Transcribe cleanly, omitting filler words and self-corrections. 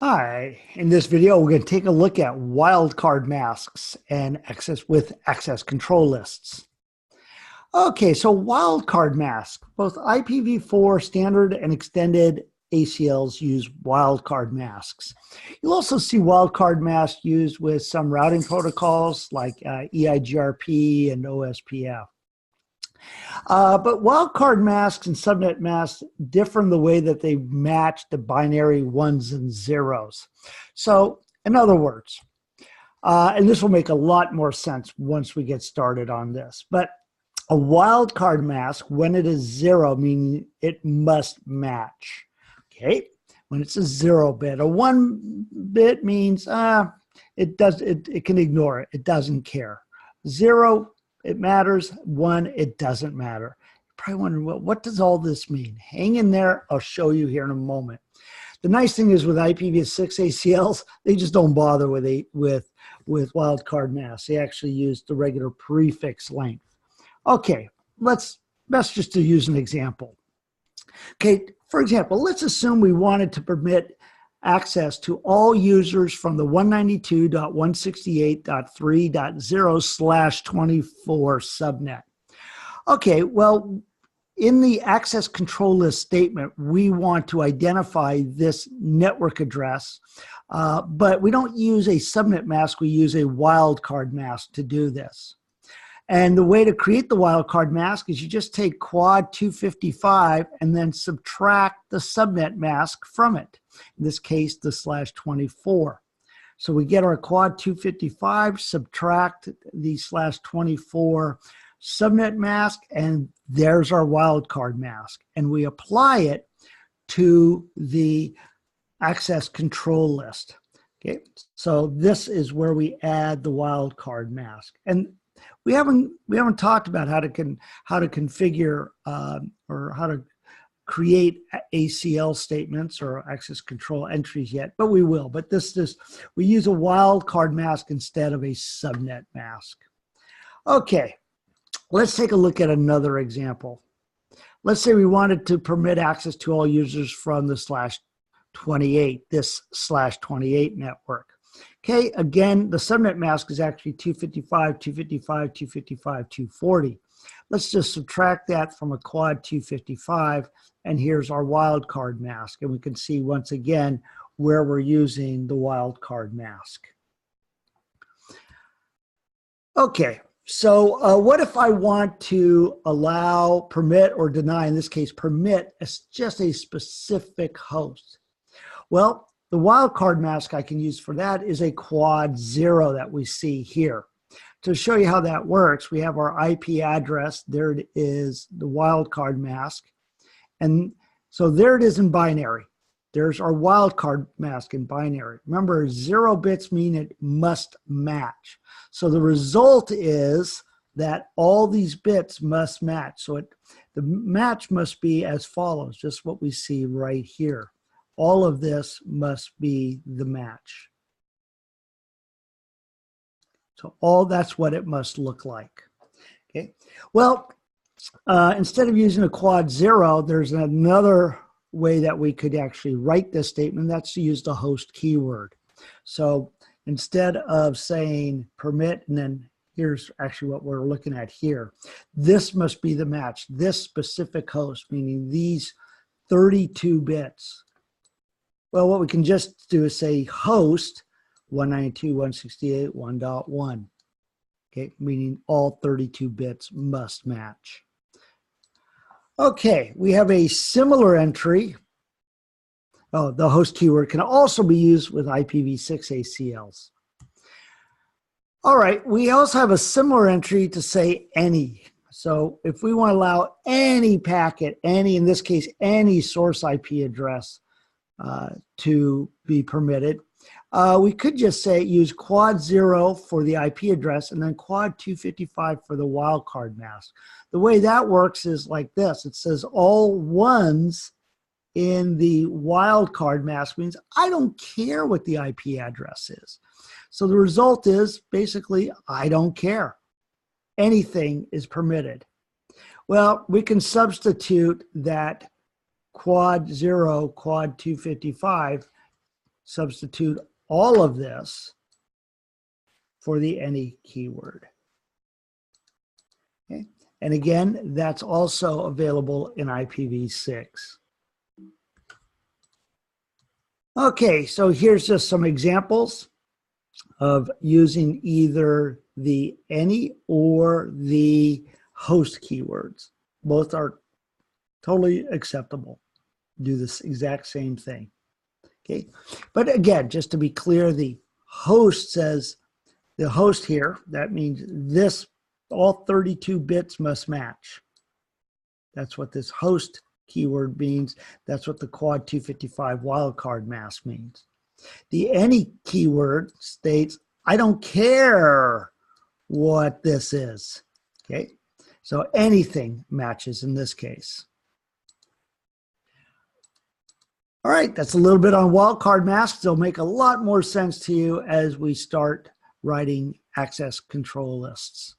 Hi, in this video, we're going to take a look at wildcard masks and access control lists. Okay, so wildcard mask, both IPv4 standard and extended ACLs use wildcard masks. You'll also see wildcard masks used with some routing protocols like EIGRP and OSPF. But wildcard masks and subnet masks differ in the way that they match the binary ones and zeros. So, in other words, and this will make a lot more sense once we get started on this, but a wildcard mask, when it is zero, meaning it must match. Okay, when it's a 0 bit, a 1 bit means it can ignore it. It doesn't care. 0, it matters. 1, it doesn't matter. You're probably wondering, well, what does all this mean? Hang in there. I'll show you here in a moment. The nice thing is with IPv6 ACLs, they just don't bother with wildcard masks. They actually use the regular prefix length. Okay, let's just to use an example. Okay, for example, let's assume we wanted to permit access to all users from the 192.168.3.0/24 subnet. Okay, well, in the access control list statement, we want to identify this network address, but we don't use a subnet mask, we use a wildcard mask to do this. And the way to create the wildcard mask is you just take quad 255 and then subtract the subnet mask from it. In this case, the /24. So we get our quad 255, subtract the /24 subnet mask, and there's our wildcard mask. And we apply it to the access control list. Okay, so this is where we add the wildcard mask. And we haven't talked about how to configure or how to create ACL statements or access control entries yet, but we will. But we use a wildcard mask instead of a subnet mask. Okay, let's take a look at another example. Let's say we wanted to permit access to all users from the /28, this /28 network. Okay, again, the subnet mask is actually 255, 255, 255, 240. Let's just subtract that from a quad 255, and here's our wildcard mask. And we can see once again where we're using the wildcard mask. Okay, so what if I want to allow, permit, or deny, in this case, permit just a specific host? Well, the wildcard mask I can use for that is a quad 0 that we see here. To show you how that works, we have our IP address. There it is, the wildcard mask. And so there it is in binary. There's our wildcard mask in binary. Remember, 0 bits mean it must match. So the result is that all these bits must match. So the match must be as follows, just what we see right here. All of this must be the match. So that's what it must look like. Okay. Well, instead of using a quad 0, there's another way that we could actually write this statement. That's to use the host keyword. So instead of saying permit, and then here's actually what we're looking at here. This must be the match. This specific host, meaning these 32 bits. Well, what we can just do is say host 192.168.1.1, okay, meaning all 32 bits must match. Okay, we have a similar entry. Oh, the host keyword can also be used with IPv6 ACLs. All right, we also have a similar entry to say any. So if we want to allow any packet, in this case, any source IP address, to be permitted, we could just say use quad 0 for the IP address and then quad 255 for the wildcard mask. The way that works is like this. It says all ones in the wildcard mask means I don't care what the IP address is. So the result is basically I don't care. Anything is permitted. Well, we can substitute that quad 0, quad 255 substitute all of this for the any keyword. Okay. And again, that's also available in IPv6. Okay, so here's just some examples of using either the any or the host keywords. Both are totally acceptable. Do this exact same thing. Okay, but again, just to be clear, the host says, the host here, that means this, all 32 bits must match. That's what this host keyword means. That's what the quad 255 wildcard mask means. The any keyword states, I don't care what this is. Okay, so anything matches in this case. All right, that's a little bit on wildcard masks. They'll make a lot more sense to you as we start writing access control lists.